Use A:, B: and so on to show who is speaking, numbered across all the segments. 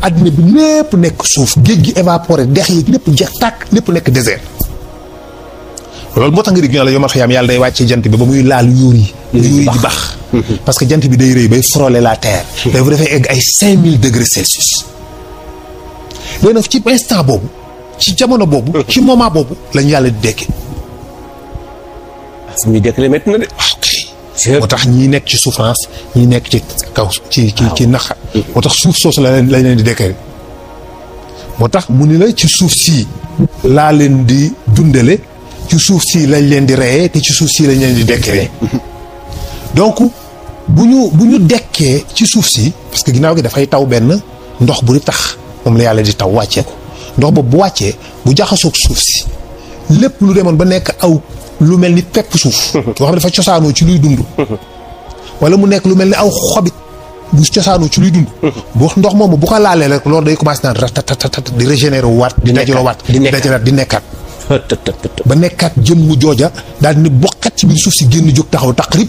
A: addina bi lépp nekk suuf géej gi évaporé dex yi lépp jeex tàkk lépp nekk désert loolu moo tax nga dégg ñu la yomal xiyaam yàlla day wàccee jant bi ba muy laal yuur yi di bax parce que jant bi day rëy bay frôler la terre day bu defee egg ay 5000 degrés Celsius léegi nag ci instant boobu ci jamono boobu ci moment boobu lañu yàlla di dekke
B: su muy dekkale métti na de
A: moo tax ñii nekk ci souffrance ñii nekk ci kaw ci naxa moo tax suuf soosu lañ leen di dekkee moo tax mu ni la ci suuf si laa leen di dundale ci suuf si lañ leen di reyee te ci suuf si lañ leen di dekkee donc bu ñu dekkee ci suuf si parce que ginnaaw gi dafay taw benn ndox bu di tax moom la yàlla di taw wàccee ko ndox boobu bu wàccee bu jaxasoog suuf si lépp lu demoon ba nekk aw lu mel ni pepp suuf yoo xam ne dafa cosaanoo ci luy dund wala mu nekk lu mel ni aw xobit bu cosaanoo ci luy dund bu ndox moomu bu ko laalee rek loolu day commencé naan ratatatat di régénérer waat di dajaloo waat di dajalaat di nekkaat ba nekkaat jëm mu jooja daal di ne bokkat ci biir suuf si génn jóg taxaw taqrib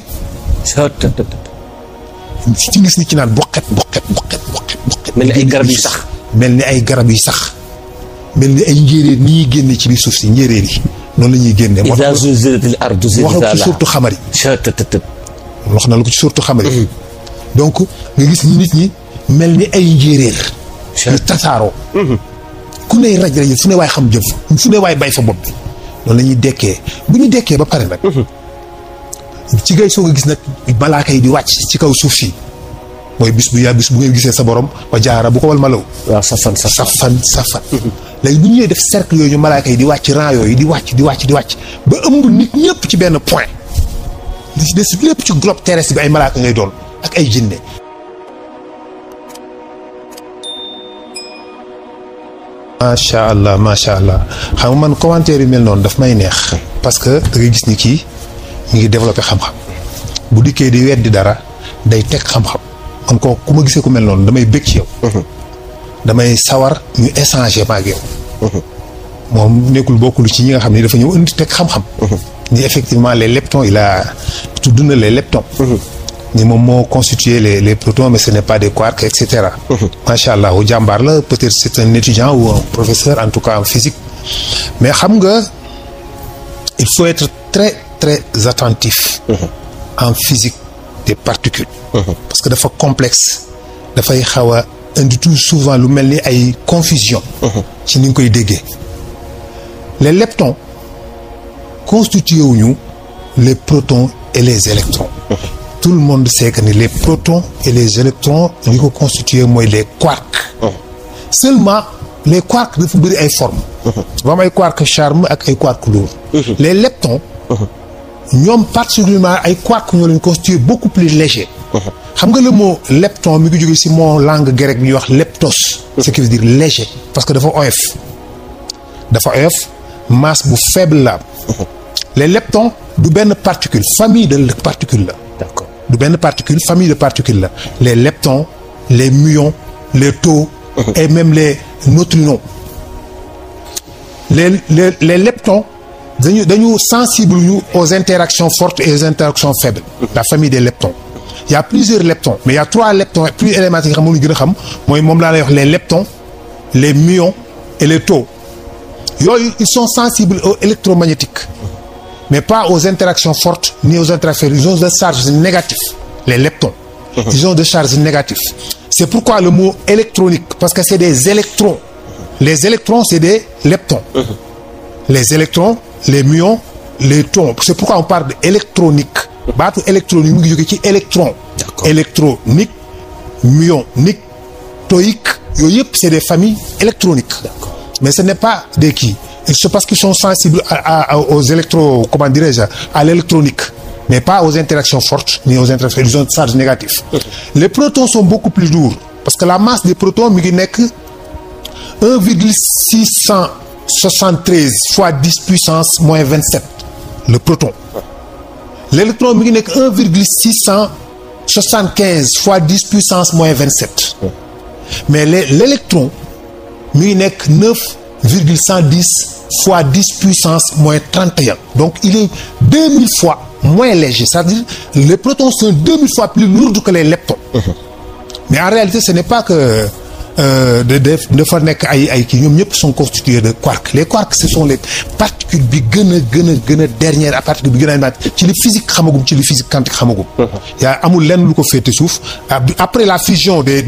A: ci gis nit ci naan bokkat
B: mel ni ay garab yu sax
A: mel ni ay garab yu sax mel ni ay njéeréer ni ñuy génne ci biir suuf si njéeréer yi noonu la ñuy génne wax na ko ci surtout xamari wax na lu ko ci surtout xamari donc nga gis nit ñi mel ni ay njéeréer ñu tasaaroo ku ne raj raj fu ne waay xam jëm fu ne waay bay fa bopp bi noonu la ñuy dekkee bu ñu dekkee ba pare nag ci ngay soog a gis nag malaaka yi di wàcc ci kaw suuf si mooy bis bu ngeen gisee sa borom wa jaara bu ko wal malaw
B: waaw safan
A: léegi bu ñu ñëwee def cercle yooyu ñu malaaka yi di wàcc rang yooyu di wàcc ba ëmb nit ñëpp ci benn point li ci des lépp ci globe terrestre bi ay malaaka ngay doon ak ay jinne macha allah xam nga man commentaire yu mel noonu daf may neex parce que da ngay gis ni kii ñu ngi développé xam-xam bu dikkee di weddi dara day teg xam-xam man ko ku ma gisee ku mel noonu damay bëgg ci yow damay sawar ñu échanger ma ak yow moom nekkul bokkul ci ñi nga xam ne dafa ñëw indi teg xam-xam ni effectivement les leptons il a tudd na les leptons ni moom moo constitué les protons mais ce n'est pas des quarks et cetera macha allah wu jàmbaar la peut-être c'est un étudiant ou un professeur en tout cas en physique mais xam nga il faut être très très attentif en physique des particules parce que dafa complexe dafay xaw a indi tout souvent lu mel ni ay confusion ci ni nga koy déggee les leptons constitué wuñu les protons et les électrons tout le monde sait que ni les protons et les électrons li ko constitué mooy les quarks seulement les quarks dafa bëri ay formes dafa am ay quarks charme ak ay quarks lourds les leptons ñoom particulièrement ay quarks ñoo leen constitué beaucoup plus léger xam nga le mot lepton mi ngi jóge ci mot langue grecque bi ñuy wax leptos ce qui veut dire léger parce que dafa oyof masse bu faible la les leptons du benn particule famille de particules la d'accord du benn particule famille de particules la les leptons les muons les taux et même les neutrinos les leptons dañu sensible ñu aux interactions fortes et aux interactions faibles la famille des leptons il y a plusieurs leptons mais il y a 3 leptons plus élémentaires yi nga xam moom la ñu gën a xam mooy moom laa lay wax les leptons les muons et les taux yooyu ils sont sensibles aux électromagnétiques mais pas aux interactions fortes ni aux interactions ils ont des charges négatives les leptons ils ont des charges négatives c'est pourquoi le mot électronique parce que c'est des électrons les électrons c'est des leptons les électrons les muons les taux c'est pourquoi on parle d'électronique baatu électronique mu ngi jóge ci électron électronique muonique toïque yooyu yëpp c'est des familles électroniques mais ce n'est pas des kii c'est parce qu'ils sont sensibles aux électro comment dirais-je à l'électronique mais pas aux interactions fortes ni aux interactions ils ont une charge négative les protons sont beaucoup plus lourds parce que la masse des protons mi ngi nekk 1,673 fois 10 puissance moins 27 le proton l'électron mi ngi nekk 1,675 fois 10 puissance moins 27 mais l'électron mi ngi nekk 9,110 fois 10 puissance moins 31 donc il est 2000 fois moins léger c'est-à-dire les protons sont 2000 fois plus lourds que les leptons mais en réalité ce n'est pas que dafa nekk ay kii ñoom ñëpp sont constitués de quarks. Les quarks ce sont les particules bi gën a dernière à particule bi gën a animate ci li physique xamagum ci li physique quantique xamagum. yaa amul lenn lu ko féete suuf après la fusion des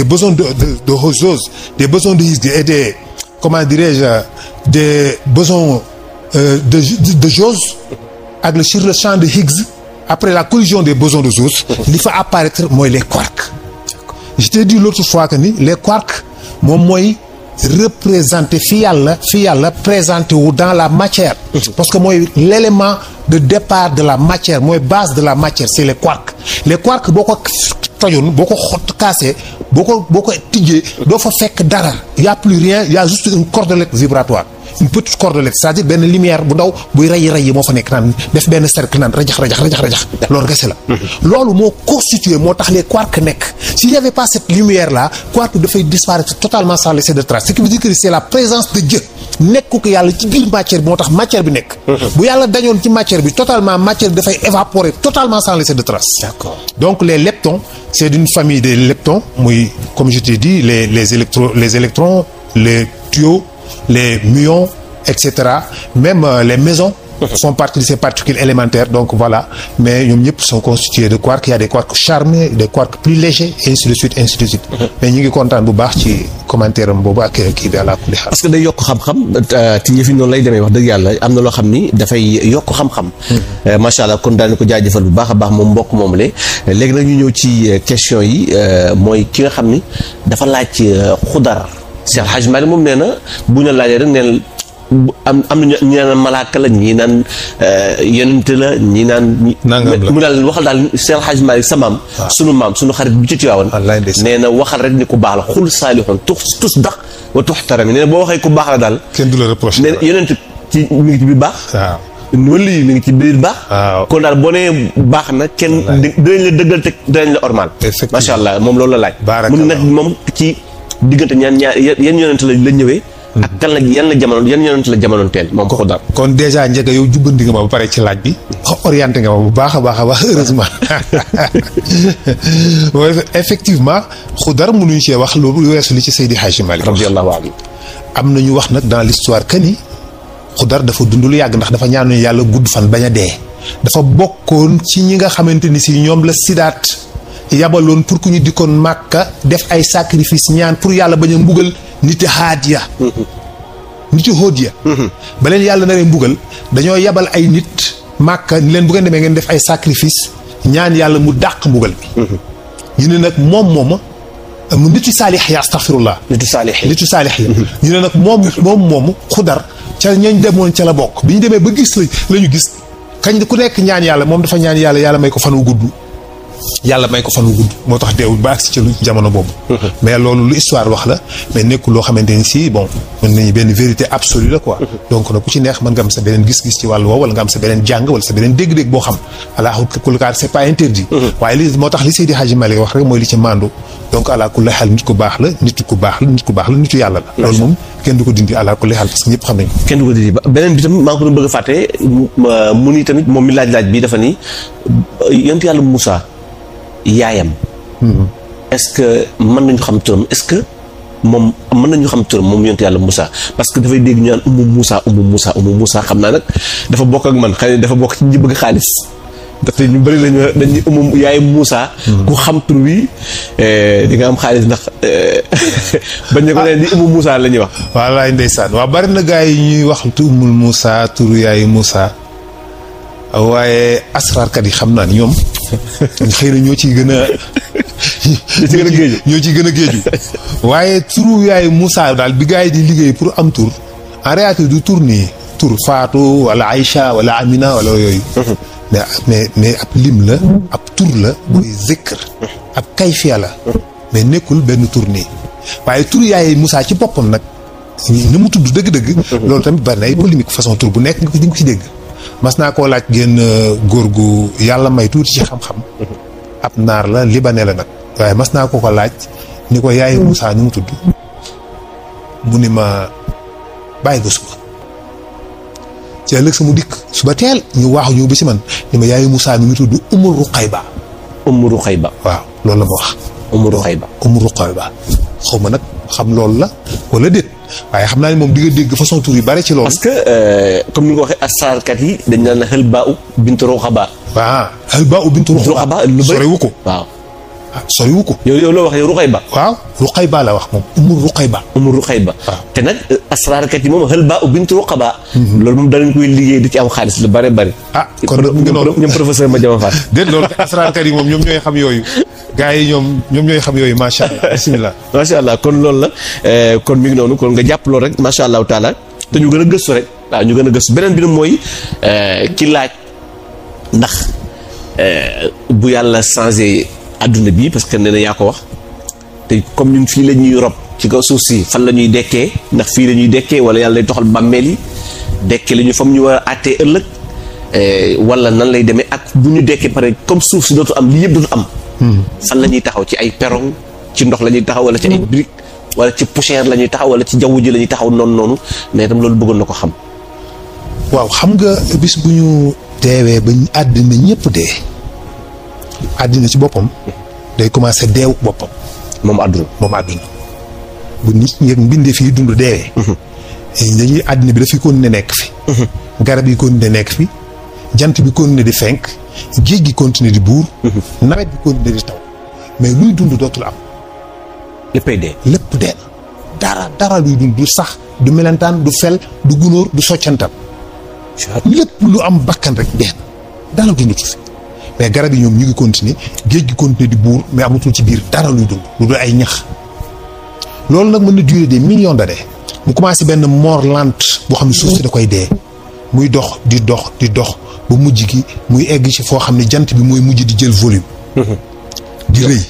A: bosons de Higgs, des bosons de Higgs et des comment dirais-je des bosons de Jose ak sur le champ de Higgs après la collision des bosons de Jose li fa apparaître mooy les quarks. Je t'ai dit l'autre fois que ni les quarks moom mooy représenter fi yàlla présenté wu dans la matière. parce que mooy l'élément de départ de la matière mooy base de la matière c'est les quarks. Les quarks boo ko tojoon boo ko cassé boo ko tijjee doo fa fekk dara y a plus rien y a juste une cordelette vibratoire. Une petite cordelette c'est-à-dire benn lumière bu ndaw buy rayi moo fa nekk naan def benn cercle naan rajax loolu kese la. loolu moo constitué moo tax les quarks nekk s'il y avait pas cette lumière là quark dafay disparaître totalement sans laisser de trace ce qui veut dire que c'est la présence de Dieu nekku ko yàlla ci biir matière bi moo tax matière bi nekk. bu yàlla dañoon ci matière bi totalement matière bi dafay évaporer totalement sans laisser de trace. D'accord. Donc les leptons c'est d'une famille des leptons muy comme je t'ai dit les électrons les tuyaux. Les muons, etc. Même les mesons font partie de ces particules élémentaires. Donc voilà. Mais ñoom ñëpp sont constitués de quarks. Il y a des quarks charmés, des quarks plus légers, et ainsi de suite. Mais ñu ngi kontaan bu baax ci commentaire am boobu ak kii bi àla kulli xaal.
B: parce que day yokk xam-xam te yëf yi noonu lay demee wax dëgg yàlla am na loo xam ni dafay yokk xam-xam. macha allah kon daal di ko jaajëfal bu baax a baax moom mbokk moom la léegi nag ñu ñëw ci question yi mooy ki nga xam ni dafa laaj xudar. Cheikh Hadj Malick moom nee na bu ñu laajee rek nee na am na ñi naan malaaka la ñii naan yonent la ñii naan. nangam la mu daal waxal daal Cheikh Hadj Malick sa maam. sunu maam sunu xarit bi ci Tiwaawan. nee na waxal rek ni ku baax la xul saalihun tus dax wa tuxtarami nee na boo waxee ku baax la daal.
A: kenn du la reproché.
B: nee na yonent ci mi ngi ci biir baax. waaw wala yi mi ngi ci biir baax. waaw kon daal boo nee baax na kenn dinañ la dëggal te dinañ la ormal. effectivement macha allah moom loolu la laaj. mu nag moom ci. diggante yan yonent la ñëwee. ak kan la yan yonent la jamonoon teel moom xudar. kon
A: déjà njëkk yow jubbandi nga ma ba pare ci laaj bi. orienté nga ma bu baax a baax heureusement. effectivement xudar mënuñu cee wax loolu weesu li ci Seydi Hadji Malick.
B: radiyallahu anhu.
A: am na ñu wax nag dans l'histoire que ni xudar dafa dund lu yàgg ndax dafa ñaanu yàlla gudd fan bañ a dee. dafa bokkoon ci ñi nga xamante ni si ñoom la sidaat. yabaloon pour ku ñu dikkoon Màkka def ay sacrifice ñaan pour yàlla bañ a mbugal niti haadiya niti hóodiya ba leen yàlla naree mbugal dañoo yabal ay nit Màkka ni leen bu ngeen demee ngeen def ay sacrifice ñaan yàlla mu dàq mbugal bi ñu ne nag moom mu nitu saalix ya astaghfirullah nitu saalix ya ñu ne nag moom xudar ca ñañ demoon ca la bokk bi ñu demee ba gis la ñu gis kañ ku nekk ñaan yàlla moom dafa ñaan yàlla may ko fan wu gudd moo tax deewul ba agsi ci lu jamono boobu. mais loolu lu histoire wax la mais nekkul loo xamante ni si bon mën nañu benn vérité absolue la quoi. donc nag ku ci neex mën nga am sa beneen gis-gis ci wàllu woowu wala nga am sa beneen jàng wala sa beneen dégg-dégg boo xam ala kulli haal c'est pas interdit. waaye li moo tax li Seydi Hadji Malick wax rek mooy li ci mandu donc ala kulli haal nit ku baax la nitu yàlla la. loolu moom kenn du ko dindi ala kulli haal parce que ñëpp xam nañ ko.
B: kenn du ko dindi beneen bi tamit maa ngi ko doon bëgg a fàtte mu ni tamit moom mi laaj bi dafa ni yonent yàlla Moussa yaayam. est-ce que mën nañu xam turam est-ce que moom mën nañu xam turam moom yonent yàlla Moussa parce que dafay dégg ñu naan Umu Moussa xam naa nag dafa bokk ak man xëy na dafa bokk ci ñi bëgg xaalis ndaxte ñu bëri lañu dañuy Umu yaay Moussa. ku xam tur wi di nga am xaalis ndax bañ ne ko ne di Umu Moussa la ñuy wax.
A: wallaay ndeysaan waaw bari na gars yi ñuy wax Umul Moussa turu yaay Moussa waaye asraarkat yi xam naa ni ñoom. xëy na ñoo ciy gën a géeju waaye turu yaayu Moussa daal bi gars yi di liggéey pour am tur en réalité du tur nii tur Fatou wala Aïcha wala Amina wala yooyu mais ab lim la ab tur la buy zikr ab kayfiya la mais nekkul benn tur nii waaye tur yaayu Moussa ci boppam nag ni mu tudd dëgg-dëgg loolu tamit bari na ay polémique façon tur bu nekk nga ko ci dégg mas naa koo laaj génn góor gu yàlla may tuuti ci xam-xam ab naar la libanais la nag waaye mas naa ko laaj ni ko yaayu Moussa ni mu tudd mu ni ma bàyyi ba suba ci ëllëg sa mu dikk suba teel ñu waaxu ñëw ba si man ni ma yaayu Moussa mi mu tudd Umu Ruqayba
B: waaw
A: loolu la ma wax
B: Umu Ruqayba
A: xaw ma nag xam loolu la wala déet waaye xam naa ne moom di nga dégg façon tur yu bare ci loolu.
B: parce que comme ni nga waxee asraarkat yi dañ naan xel baa u bintu Ruqaba.
A: waaw xel baa u bintu Ruqaba
B: lu bëri
A: soriwu ko.
B: waaw
A: soriwu ko.
B: yow loo wax yow Ruqayba.
A: waaw Ruqayba la wax moom umur Ruqayba.
B: umur Ruqayba.
A: waaw
B: te nag asraarkat yi moom xel baa u bintu Ruqaba. loolu moom danañ koy liggéey di ci am xaalis lu bare bari.
A: kon nag mu ngi noonu
B: ñoom professeur Madiama Fall.
A: déet loolu asraarkat yi moom ñoom ñooy xam yooyu. gaa yi ñoom ñooy xam yooyu macha allah bisimilah.
B: macha allah kon loolu la kon mi ngi noonu kon nga jàpp loolu rek macha allahu taala te ñu gën a gëstu rek waaw ñu gën a gëstu beneen bi nag mooy ki laaj ndax bu yàlla changé adduna bi parce que nee na yaa ko wax te comme ñun fii la ñuy rob ci kaw suuf si fan la ñuy dekkee ndax fii la ñuy dekkee wala yàlla lay toxal bàmmeel yi dekkee la ñu fam ñu war a àttee ëllëg wala nan lay demee ak bu ñu dekkee pare comme suuf si dootu am lii yëpp dootu am. fan la ñuy taxaw ci ay perron ci ndox la ñuy taxaw wala ci ay briques wala ci poussière la ñuy taxaw wala ci jaww ji la ñuy taxaw noonu mais itam loolu bëggoon na ko xam.
A: waaw xam nga bis bu ñu deewee ba àddina ñëpp dee àddina ci boppam day commencé deew boppam.
B: moom àdduna
A: bu nit ñi mbindee fii dund deewee. dañuy àddina bi dafay continuer nekk fi. garab yi continuer nekk fi jant bi continuer di fenk. géej gi continuer di buur. nawet bi continuer di taw mais luy dund dootul am.
B: léppay dee.
A: lépp dee na dara luy dund du sax du melentaan du fel du gunóor du soccantal. lépp lu am bakkan rek dee na dara dundatu fi mais garab yi ñoom ñu ngi continuer géej gi continuer di buur mais amatul ci biir dara luy dund lu dul ay ñax. loolu nag mën na durer des millions d'années mu commencé benn mort lente boo xam ne suuf si da koy dee muy dox di dox ba mujj gi muy egg ci foo xam ne jant bi mooy mujj di jël volume. di rëy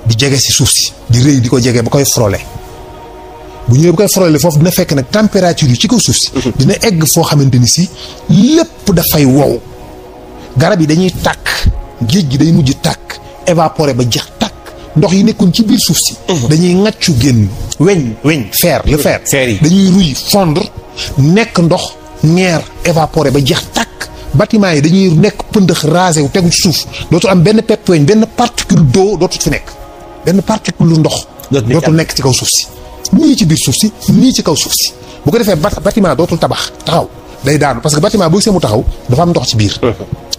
A: di jege ci suuf si di rëy di ko jege ba koy frôler bu ñëwee ba koy frôler foofu dina fekk nag température yi ci kaw suuf si. dina egg foo xamante ni si lépp dafay wow garab yi dañuy tàkk géej gi day mujj tàkk évaporer ba jeex tàkk ndox yi nekkoon ci biir suuf si. dañuy ŋàccu génn weñ fer le fer.
B: yi
A: dañuy ruy fondre nekk ndox ñeer évaporer ba jeex tàkk. bâtiment yi dañuy nekk pëndëx rasé wu tegu ci suuf dootul am benn pepp weñ benn particule d'eau dootul fi nekk benn particule lu ndox dootul nekk ci kaw suuf si nii ci biir suuf si nii ci kaw suuf si bu ko defee bâtiment dootul taxaw day daanu parce que bâtiment boo gisee mu taxaw dafa am ndox ci biir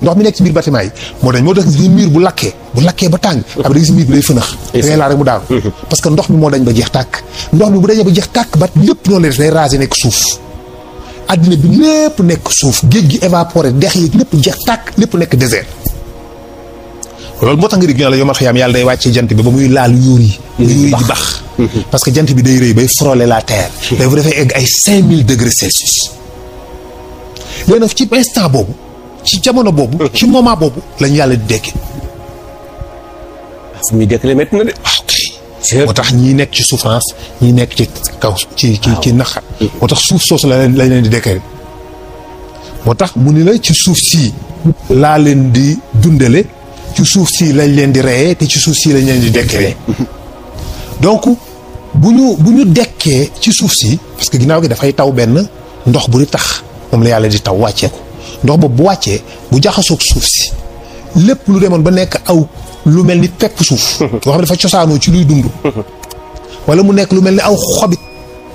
A: ndox mi nekk ci biir bâtiment yi moo tax gis mur bu lakkee ba tàng après da gis mur bi day fënax da ngay laa rek mu daanu parce que ndox mi moo dañ ba jeex tàkk ndox mi bu dañee ba jeex tàkk ba lépp noonu la def day rasé nekk suuf àddina bi lépp nekk suuf géej gi évaporé dex yi lépp jeex tàkk lépp nekk désert loolu moo tax nga dégg ñu la yomal xiyaam yàlla day wàccee jant bi ba muy laal yóor yi di bax parce que jant bi day rëy bay frôler la terre day bu defee egg ay 5000 degrés Celsius léegi nag ci instant boobu ci jamono boobu ci moment boobu lañu yàlla di dekki
B: fu muy dekkale métti na de
A: moo tax ñii nekk ci souffrance ñii nekk ci kaw ci naqar moo tax suuf soosu lañ leen di dekkee moo tax mu ni la ci suuf si laa leen di dundale ci suuf si lañ leen di reyee te ci suuf si lañ leen di dekkee donc bu ñu dekkee ci suuf si parce que ginnaaw gi dafay taw benn ndox bu di tax moom la yàlla di taw wàccee ko ndox boobu bu wàccee bu jaxasoog suuf si lépp lu demoon ba nekk aw lu mel ni pepp suuf yoo xam ne dafa cosaanoo ci luy dund wala mu nekk lu mel ni aw xobit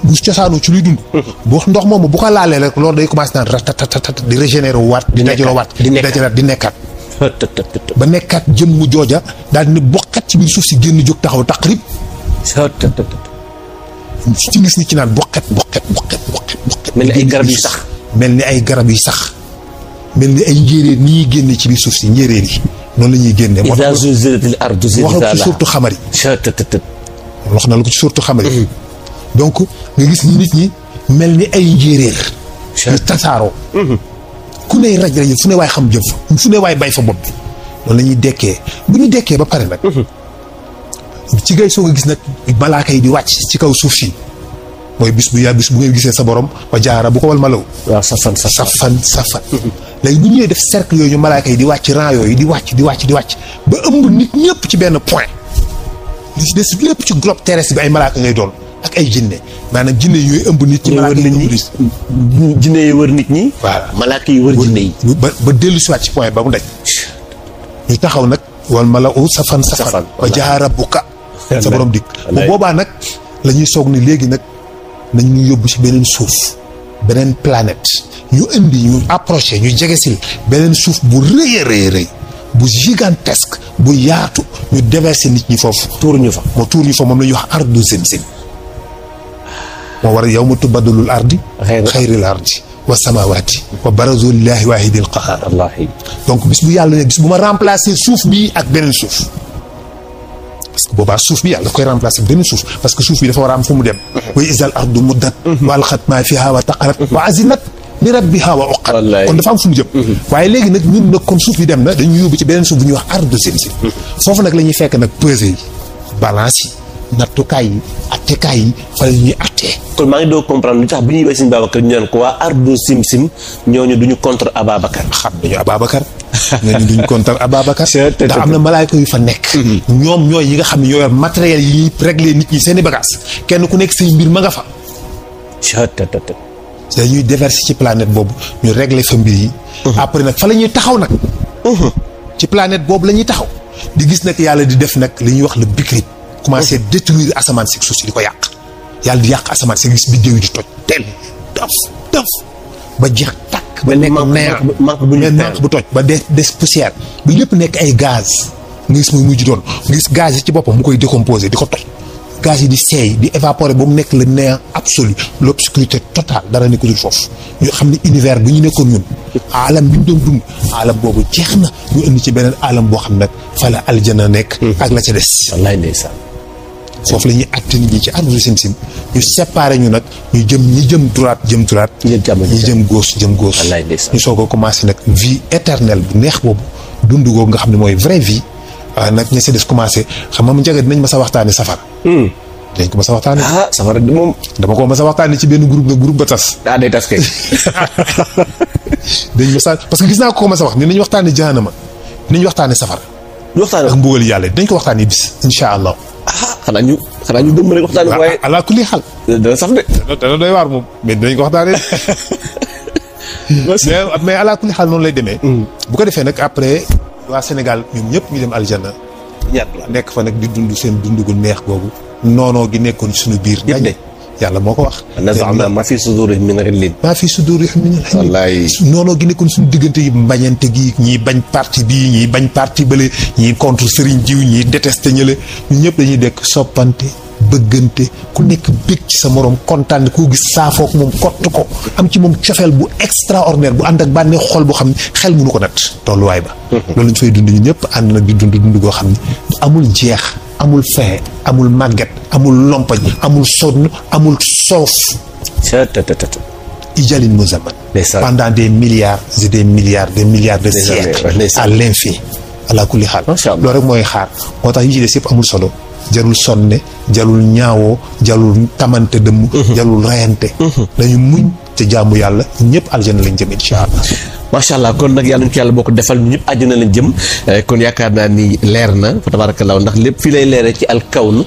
A: bu cosaanoo ci luy dund bu ndox moomu bu ko laalee rek loolu day commencé naan ratatatat di régénérer waat di dajaloo waat di nekkaat ba nekkaat jëm mu jooja daal di ne bokkat ci biir suuf si génn jóg taxaw taqrib ci gis nit ci naan bokkat
B: mel ni ay garab yu sax
A: mel ni ay garab yu sax mel ni ay njéeréer ni ñuy génne ci biir suuf si njéeréer yi noonu la ñuy génne moo tax wax na ko ci surtout xamar yi wax na lu ko ci surtout xamar yi donc nga gis ni nit ñi mel ni ay njéeréer ñu tasaaroo ku ne raj fu ne waay xam jëm fa fu ne waay bay fa bopp bi noonu la ñuy dekkee bu ñu dekkee ba pare nag ci ngay soog a gis nag malaaka yi di wàcc ci kaw suuf si mooy bis bu ngeen gisee sa borom wa jaara bu ko wal malaw
B: waaw safan
A: léegi bu ñëwee def cercle yooyu ñu malaaka yi di wàcc rang yooyu di wàcc ba ëmb nit ñëpp ci benn point li ci des lépp ci globe terrestre bi ay malaaka ngay doon ak ay jinne maanaam jinne yi ñooy ëmb nit ci malaaka yi ëmb nit
B: jinne yi wër nit ñi
A: voilà
B: malaaka yi wër jinne yi
A: ba dellu si waat ci point ba mu daj ñu taxaw nag wal malaw safan wa jaa rabbuka sa borom dikk bu boobaa nag la ñuy soog ni léegi nag nañ ñu yóbbu ci beneen suuf beneen planète ñu indi ñu approché ñu jegesil beneen suuf bu rëy a rëy bu gigantesque bu yaatu ñu déverser nit ñi foofu tuur ñu fa moom la ñuy wax ardu zimzim moo war a yawma tubaddalul ardi xayril ardi wa samawaati wa barazu lillahi waahidil qahar donc bis bu yàlla ne bis bu ma remplacer suuf bi ak beneen suuf parce que boobaa suuf bi yàlla daf koy remplacer beneen suuf parce que suuf bi dafa war a am fu mu dem wa izal ardu muddat wa alxat maa fiha wa taqarat wa azinat li rabbiha wa uqat kon dafa am fu mu jëm waaye léegi nag ñun nag comme suuf bi dem na dañuy yóbbu ci beneen suuf bu ñuy wax ardu zimzim foofu nag la ñuy fekk nag pesé yi balance yi nattukaay yi attekaay yi fa la ñuy attee
B: kon maa ngi doo comprendre lu tax bi ñuy bay sëñ Babacar ñu naan ko waa ardu simsim ñooñu duñu contre Ababacar
A: xam nañu Ababacar ñooñu duñu contre Ababacar ndax am na malaayka yu fa nekk ñoom ñooy yi nga xam ne ñoo yor matériel yi régler nit ñi seeni bagages kenn ku nekk say mbir ma nga fa dañuy déverser ci planète boobu ñu régler fa mbir yi après nag fa la ñuy taxaw nag ci planète boobu la ñuy taxaw di gis nag yàlla di def nag li ñuy wax le bikrit commencé détruire asamaan si suuf si di ko yàq yàlla di yàq asamaan si gis biddéew yi di toj teel daf ba jeex tàkk ba nekk manque bu toj ba des poussière bi lépp nekk ay gaz nga gis muy mujj doon nga gis gaz yi ci boppam mu koy décomposer di ko toj gaz yi di seey di évaporer ba mu nekk le néant absolu l'obscurité totale dara nekk dul foofu ñu xam ne univers bu ñu nekkoon ñun alam bi ñu doon dund alam boobu jeex na ñu indi ci beneen alam boo xam nag fa la aljana nekk ak la ca des
B: wallaay ndeysaan
A: foofu la ñuy àtte nit ñi ci ardu simsim ñu séparé ñu nag ñi jëm droite ñi jëm gauche ñu soog a commencé nag vie éternelle bu neex boobu dund googu nga xam ne mooy vraie vie waaye nag ña si des commencé xam nga mu njëkk dinañ ma sa waxtaane safara dañ ko ma sa waxtaane
B: safara di moom
A: dama ko ma sa waxtaane ci benn groupe nag groupe ba tas
B: day tas kay
A: dañ ma sa parce que gis naa ko ma sa wax ni nañ waxtaane jahanama nañ waxtaane safara ak mbugal yàlla dañ ko waxtaane bis insha allah
B: xanaa ñu gëm rek waxtaane waaye
A: ala kulli xal
B: dana saf de
A: dana doy waar moom mais dinañ ko waxtaane mais ala kulli xal noonu lay demee bu ko defee nag après waa Sénégal ñoom ñëpp ñu dem aljanna nekk fa nag di dund seen dund gu neex googu noonoo gi nekkoon suñu biir dañ yàlla moo ko wax
B: naza'na maa fi sudurihim min ghillin
A: wallaay noonoo gi nekkoon suñu diggante yi mbañante gi ñii bañ parti bii ñii bañ parti bële ñii contre Serigne Diw ñii détesté ñële ñun ñëpp dañuy dekk soppante bëggante ku nekk bég ci sa morom kontaan koo gis saafook moom kott ko am ci moom cofeel bu extraordinaire bu ànd ak bànneex xol boo xam ne xel mënu ko nat tolluwaay ba loolu lañ fay dund ñu ñëpp ànd nag di dund goo xam ne amul jeex amul fin amul màgget amul lompañ amul sonn amul soof ijalin muzaman pendant des milliards et des milliards de siècles à l'infini ala kulli xaal loolu rek mooy xaar moo tax yi ci des yëpp amul solo jarul sonne jarul ñaawoo jarul tamante dëmm jarul rayante dañu muñ te jaamu yàlla ñëpp aljana lañ jëm insha allah
B: macha allah kon nag yàlla ñu ko yàlla boo ko defal ñu ñëpp àjjana lañ jëm kon yaakaar naa ni leer na fa tabarakallah ndax lépp fii lay leeree ci alkawn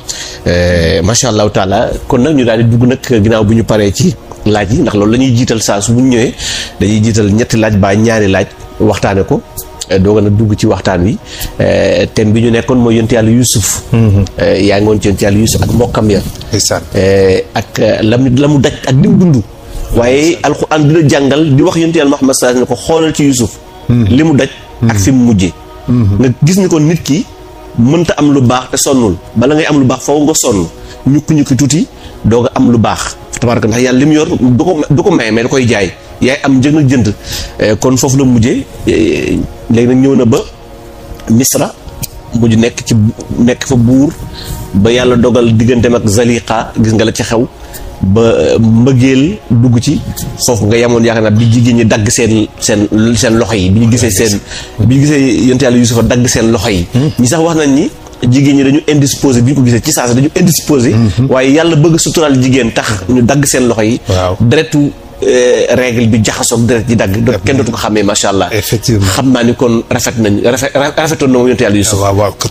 B: macha allahu taala kon nag ñu daal di dugg nag ginnaaw bu ñu paree ci laaj yi ndax loolu la ñuy jiital saa su bu ñu ñëwee dañuy jiital ñetti laaj ba ñaari laaj waxtaane ko dooga nag dugg ci waxtaan wi thème bi ñu nekkoon mooy yonent yàlla Yuusuf yaa ngi woon ci yonent yàlla Yuusuf ak mbokkam ya ak la mu daj ak dim dund waaye alxuraan dina jàngal di wax yonent yàlla Muhammad sallallahu alayhi wasallam ne ko xoolal ci Yuusuf li mu daj ak fi mu mujjee nga gis ni ko nit ki mënta am lu baax te sonnul bala ngay am lu baax foofu nga sonn ñukki tuuti dooga am lu baax tabaraka ndax yàlla li mu yor du ko may mais da koy jaay yaay am njëg nag jënd kon foofu la mujjee léegi nag ñëw na ba Misra mujj nekk fa buur ba yàlla dogal digganteem ak Zaliqa gis nga la ci xew ba mbëggeel dugg ci foofu nga yamoon yaakaar naa bi jigéen ñi dagg seen loxo yi bi ñu gisee yonent yàlla Yuusufa dagg seen loxo yi ñi sax wax nañ ni jigéen ñi dañu indisposé bi ñu ko gisee ci saasa dañu indisposé waaye yàlla bëgg suturaal jigéen tax ñu dagg seen loxo yi deretu règle bi jaxasoog deret ji dagg kenn dootu ko xamee macha allah
A: effectivement
B: xam naa ni kon rafetoon na moom yonent yàlla Yuusuf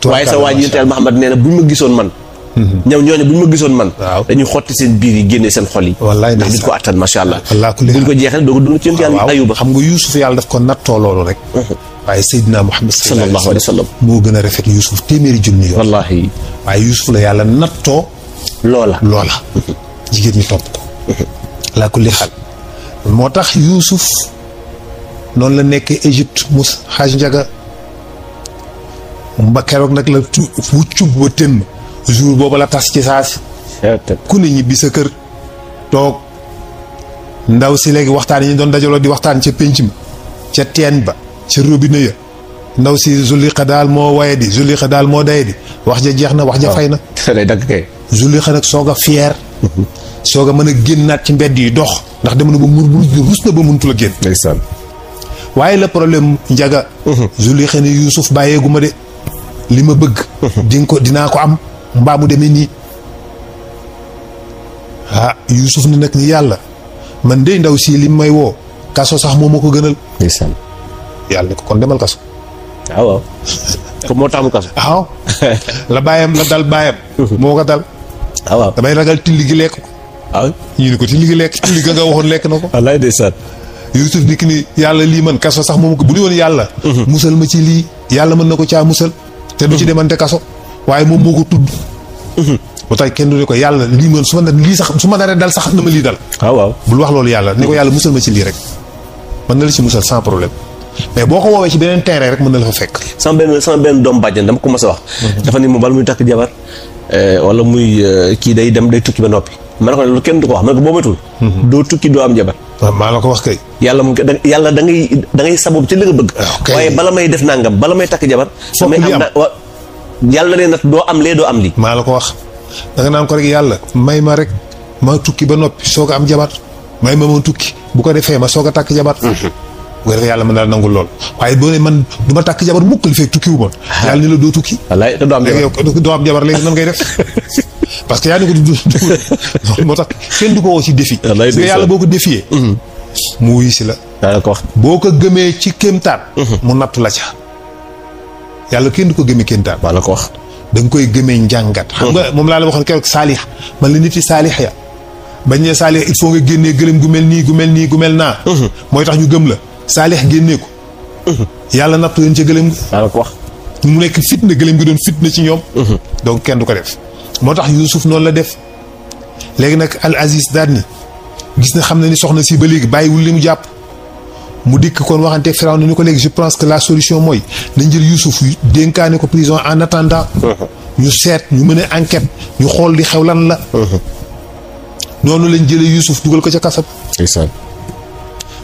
B: waaye sa waa ji yonent yàlla Muhammad nee na bu ñu ma gisoon man ñooñu bu ñu ma gisoon man dañuy xotti seen biir yi génnee seen xol yi ndax duñ ko attan macha allah buñ ko jeexal dooga dund ci yonent yàlla Ayuba
A: xam nga Yuusuf yàlla daf ko nattoo loolu rek waaye Seydina Muhammad
B: sallallahu alayhi wa sallam
A: moo gën a rafet Yuusuf téeméeri junni yoon.
B: wallaahi.
A: waaye Yuusuf la yàlla nattoo.
B: loola.
A: jigéen ñi topp ko. laa kulli xaal moo tax Yuusuf noonu la nekkee Égypte mu xaaj njaga ba keroog nag la wuccub ba tënn jour boobu la tas ci saasi. ku ne ñibbi sa kër toog ndaw si léegi waxtaan yi ñu doon dajaloo di waxtaan ca pénc ma ca teen ba ca robinet ya ndaw si Zulixa daal moo waye di Zulixa daal moo daye di wax ja jeex na wax ja fay na.
B: day dagg kay.
A: Zulixa nag soog a fier soog a mën a génnaat ci mbedd yi dox ndax dem na ba rus na ba mënutu la génn.
B: ndeysaan.
A: waaye le problème njaga. Zulixa ni Yuusuf bàyyeegu ma de li ma bëgg. dinaa ko am mbaa mu demee nii. Yuusuf ni nag ni yàlla man de ndaw si li may woo kaso sax moo ma ko gënal.
B: ndeysaan.
A: yàlla ni ko kon demal kaso.
B: waaw. comme moo tax mu kaso.
A: waaw la bàyyam la dal bàyyam. moo ko dal.
B: waaw
A: damay ragal tilli gi lekk ko.
B: waaw
A: ñu ni ko tilli gi lekk tilli ga nga waxoon lekk na ko.
B: wallaay ndeysaan.
A: Yuusuf dikk ni yàlla lii man kaso sax moom ko bu ñu woon yàlla. musal ma ci lii yàlla mën na ko caa musal. te du ci demante kaso. waaye moom moo ko tudd. ba tey kenn du ne ko yàlla lii man su ma naree dal sax na ma lii dal.
B: waaw
A: bul wax loolu yàlla ni ko yàlla musal ma ci lii rek mën na la ci musal sans problème mais boo ko woowee ci beneen terrain rek mën na la fa fekk.
B: sama benn doom bàjjan dama ko mas a wax. dafa ni moom bala muy takk jabar wala muy kii day tukki ba noppi. ma ne ko loolu kenn du ko wax ma ne ko boo matul. doo tukki doo am jabar.
A: waaw maa la ko wax kay.
B: yàlla moom yàlla da ngay sabab ci li nga bëgg. waaye bala may def nangam bala may takk jabar.
A: fokk li am
B: yàlla nee na doo am lee doo am lii.
A: maa la ko wax da nga naan ko rek yàlla may ma rek ma tukki ba noppi soog a am jabar may ma tukki bu ko defee ma soog a takk jabar. bu ko defee yàlla mën naa nangul lool waaye boo ne man du ma takk jabar mukk li fekk tukki wu ma. yàlla ni la doo tukki.
B: wallaay te doo am jabar
A: léegi doo am jabar léegi nan ngay def parce que yaa ni ko du moo tax kenn du ko woo ci défi. parce que yàlla boo ko défier. mu wuyu si la.
B: daa la ko wax.
A: boo ko gëmee ci kéemtaan. mu nattu la ca. yàlla kenn du ko gëmee kéemtaan.
B: daa la ko wax.
A: da nga koy gëmee njàngat. xam nga moom laa la waxoon keroog saalix man la nit yi saalix ya bañ ne saalix il faut nga génnee gëlëm gu mel nii gu mel naa. mooy tax ñu gëm la saalix génnee ko. yàlla nattu leen ca gëlëm gi.
B: daa la ko wax.
A: mu nekk fitna gëlëm gi doon fitna ci ñoom. donc kenn du ko def. moo tax Yuusuf noonu la def léegi nag Al Aziz daal ni gis na xam na ni soxna si ba léegi bàyyiwul li mu jàpp. mu dikk kon waxante Firawna ni ko léegi je pense que la solution mooy nañ jël Youssouf dénkaane ko prison en attendant. ñu seet ñu mën a enquête ñu xool li xew lan la. noonu lañ jëlee Youssouf dugal ko ca kaso ba.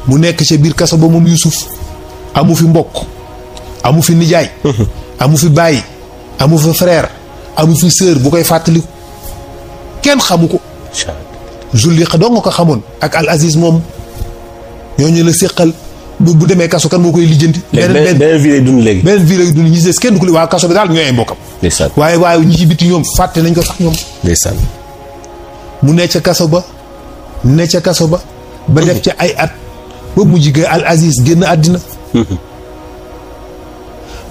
A: mu nekk ca biir kaso ba moom Youssouf amu fi mbokk amu fi nijaay. amu fi baay amu fi frère amu fi sœur bu koy fàttaliku kenn xamu ko. Zulixa doo nga ko xamoon ak Al Aziz moom ñooñu la séqal. bu demee kaso kan moo koy lijjanti.
B: beneen vie lay dund léegi.
A: beneen vie lay dund ñi des kenn du ko li waa kaso bi daal ñooy ay mbokkam.
B: ndeysaan.
A: waaye ñi ci biti ñoom fàtte nañ ko sax ñoom.
B: ndeysaan.
A: mu ne ca kaso ba. ba def ca ay at. ba mujj ga Al Aziz génn àddina.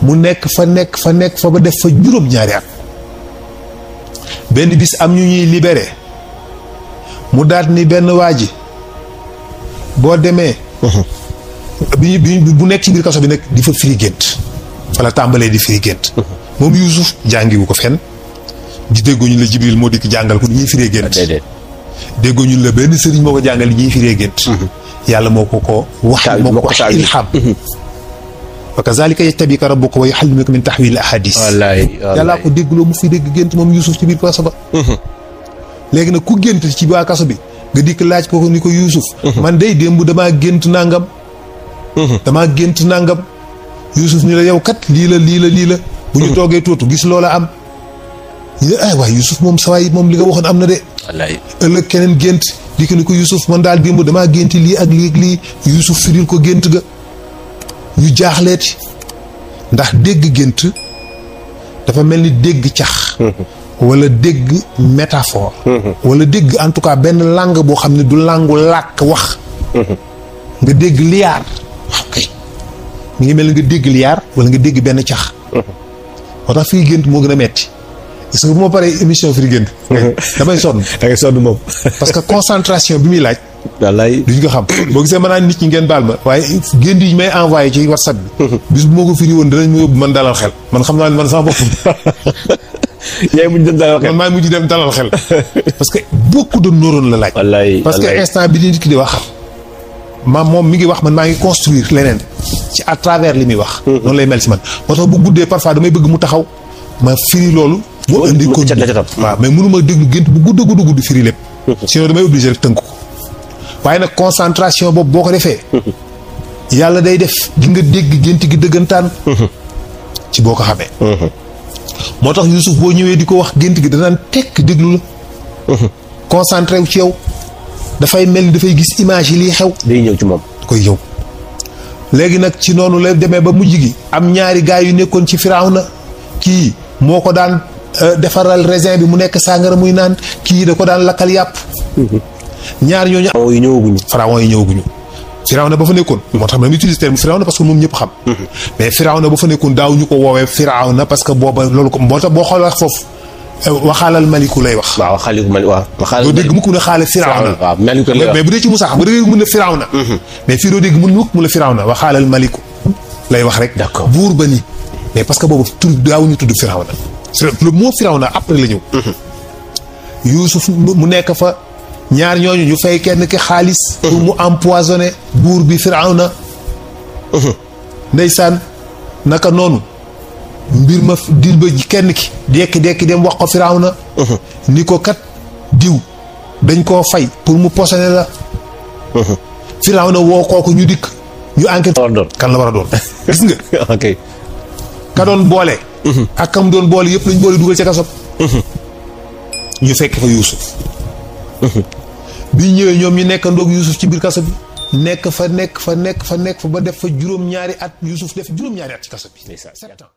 A: mu nekk fa ba def fa juróom-ñaari at. benn bis am ñu ñuy libéré. mu daat ni benn waa ji boo demee. bu nekk ci biir kaso bi nag di fa firi gént wala tàmbalee di firi gént. moom Youssouf jàngiwu ko fenn di déggoo ñu la Jibril moo dikk jàngal ko ni ñuy firee gént. déggoo ñu la benn sëriñ moo ko jàngal ni ñuy firee gént. yàlla moo ko wax moo ko wax ilham. wa kazalika yajtabika rabbuka wa yuallimuka min tahwil ahadis. yàllaa ko déggloo mu fi dégg gént moom Youssouf ci biir kaso ba. léegi nag ku gént ci waa kaso bi nga dikk laaj ko ni ko Youssouf. man day démb damaa gént nangam. Youssouf ni la yow kat lii la. bu ñu toogee tuutu gis loola am. ñu ne ay waay Youssouf moom sawaay moom li nga waxoon am na de.
B: wallaay
A: ëllëg keneen gént di ko ni ko Youssouf man daal démb damaa génti lii ak lii ak lii Youssouf firil ko gént ga. ñu jaaxleeti ndax dégg gént dafa mel ni dégg cax. wala dégg métaphore. wala dégg en tout cas benn langue boo xam ne du langue làkk wax. nga dégg liyaar. ok mi ngi mel ni nga dégg liyaar wala nga dégg benn cax. moo tax firi gént moo gën a metti parce que bu ma paree émission firi gént. damay sonn.
B: da ngay sonn moom.
A: parce que concentration bi muy laaj
B: wallaay
A: duñ ko xam boo gisee mën naa nit ñi ngeen baal ma waaye gént yi may envoyé ci WhatsApp bi bis bu ma ko firi woon danañ ma yóbbu man dalal xel man xam naa ne man sama bopp
B: yaay mujj dem dalal xel
A: man maa mujj dem dalal xel parce que beaucoup de neurones la laaj
B: wallaay
A: parce que instant bi nit ki di wax moom mi ngi wax man maa ngi construire leneen ci à travers li muy wax noonu lay mel ci man moo tax bu guddee parfois damay bëgg mu taxaw ma firi loolu mu indi ko waaw mais mënuma déglu gént bu gudd firi lépp sinon damay obligé rek tënk ko waaye nag concentration boobu boo ko defee yàlla day def di nga dégg gént gi dëggantaan ci boo ko xamee moo tax Youssouf boo ñëwee di ko wax gént gi danaan tekk déglu la concentré wu ci yow dafay mel ni dafay gis image yi liy xew
B: day ñëw ci moom
A: da koy ñëw léegi nag ci noonu la demee ba mujj gi am ñaari gaay yu nekkoon ci Firawna kii moo ko daan defaral raisin bi mu nekk sàngara muy naan kii da ko daan lakkal yàpp ñaar ñooñu pharaon yi ñëwaguñu Firawna ba fa nekkoon moo tax ma utilise terme Firawna parce que moom ñëpp xam mais Firawna ba fa nekkoon daaw ñu ko woowee Firawna parce que booba loolu ko moo tax boo xool wax foofu waxaalal maliku lay wax
B: waaw waxaaliku mali waaw
A: doo dégg mukk mun a xaale Firawna
B: waaw maliku lay wax
A: mais bu dee ci Musaa xam nga da ngay mën a Firawna mais fii doo dégg mun mukk mun a Firawna waxaalal maliku lay wax rek
B: d'accord
A: buur ba ni mais parce que boobu tur daaw ñu tudd Firawna le mot Firawna après la ñëw Yuusuf mu nekk fa ñaar ñooñu ñu fay kenn ki xaalis pour mu empoisonné buur bi Firawna ndeysaan naka noonu mbir ma dil ba kenn ki dekki dem wax ko Firawna ni ko kat diw dañ koo fay pour mu posone la Firawna woo kooku ñu dikk ñu enquête kan la war a doon gis nga
B: ok
A: ka doon boole ak kam doon boole yëpp lañ boole dugal ca kaso ñu fekk fa Yuusuf bi ñëwee ñoom ñu nekk ndoog Yuusuf ci biir kaso bi nekk fa ba def fa juróom-ñaari at Yuusuf def juróom-ñaari at ci kaso bi 7 ans